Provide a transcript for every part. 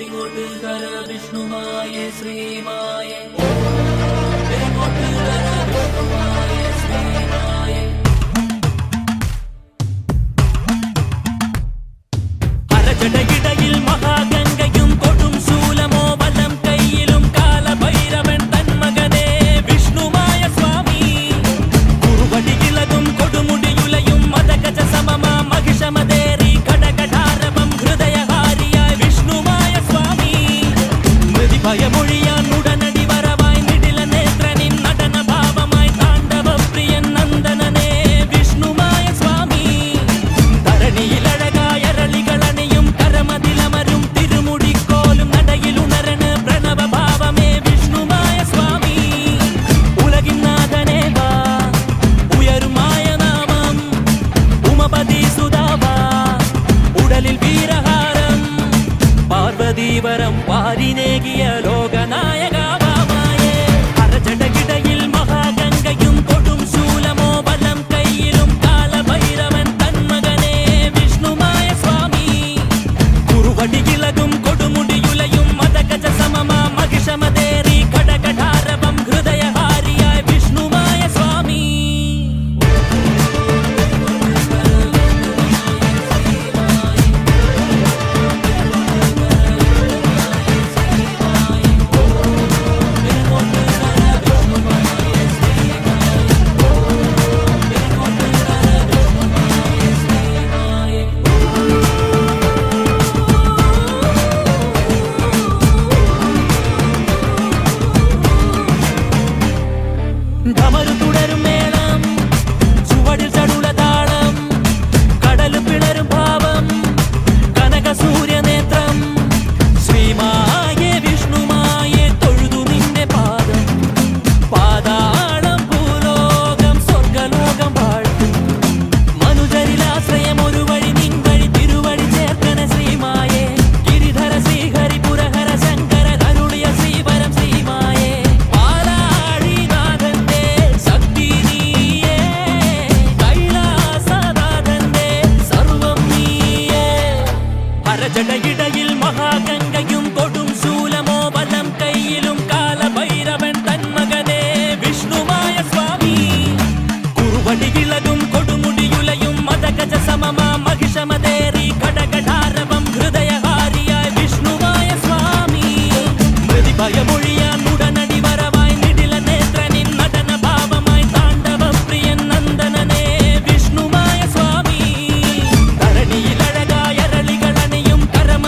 വിഷ്ണുമായ ശ്രീമായ വിഷ്ണുമായ ശ്രീമായ അരജടയിടയിൽ മഹാഗംഗയും കൊടും ശൂലമോ വലം കൈയിലും കാലഭൈരവൻ തന്മകനെ വിഷ്ണുമായ സ്വാമി കുറുവടിയിലതും കൊടുമുടിയുലയും മദഗജ സമമാ മഹിഷമദേറി ഘടകഠാരവം ഹൃദയഹാരിയായ വിഷ്ണുമായ സ്വാമി മൃതിഭയമൊഴിയാൻ ഉടനടി വരവായി നിടില നേത്രനിൻ നടന ഭാവമായി താണ്ഡവപ്രിയൻ നന്ദനനെ വിഷ്ണുമായ സ്വാമി ധരണിയിലഴകായ രളികളണിയും കരമതിലമരും തിരുമുടിക്കോലും നടയിലുണരണ് പ്രണവഭാവമേ വിഷ്ണുമായ സ്വാമി ഉലകിന്നാഥനേ വാ ഉയരുമായ നാമം ഉമപതി സുധാവാ ഉടലിൽ വീരഹാരം പാർവതീവരം പാരിനേകിയ ലോകനായകാവാമായേ അരജടകിടയിൽ മഹാഗംഗയും കൊടും ശൂലമോ വലം കൈയിലും കാലഭൈരവൻ തന്മകനെ വിഷ്ണുമായ സ്വാമി കുറുവടിയിലകും കൊടുമുടിയുലയും മദഗജ സമമാ മഹിഷമദേറി ഘടകഠാരവം ഹൃദയഹാരിയായ വിഷ്ണുമായ സ്വാമി ധമരു തുടരും മേളം ചുവടിൽ ചടുല താളം കടല് പിളരും ഭാവം കനക സൂര്യനേത്രം ശ്രീമായേ വിഷ്ണുമായേ തൊഴുതു നിന്റെ പാദം പാതാളം ഭൂലോകം സ്വർഗലോകം വാഴ്ത്തും മനുജരിലാശ്രയം ഒരു വഴി നിൻ വഴി തിരുവഴി ചേർക്കണ ശ്രീമായേ ഗിരിധര ശ്രീഹരി പുരഹര ശങ്കര ധരുളിയ ശ്രീവരം ശ്രീമായേ പാലാഴിനാഥന്റെ ശക്തി നീയേ കൈലാസനാഥന്റെ സർവം നീയേ അരജടയിടയിൽ മഹാഗംഗയും കൊടും ശൂലമോ വലം കൈയിലും കാലഭൈരവൻ തന്മകനെ വിഷ്ണുമായ സ്വാമി കുറുവടിയിലകും കൊടുമുടിയുലയും മദഗജ സമമാ മഹിഷമദേറി ഘടകഠാരവം ഹൃദയഹാരിയായ വിഷ്ണുമായ സ്വാമി മൃതിഭയമൊഴിയാൻ ഉടനടി വരവായി നിടില നേത്രനിൻ നടന ഭാവമായി താണ്ഡവപ്രിയൻ നന്ദനനെ വിഷ്ണുമായ സ്വാമി ധരണിയിലഴകായ രളികളണിയും കരമ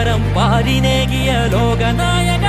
പരം പാരിനേകിയ ലോകനായക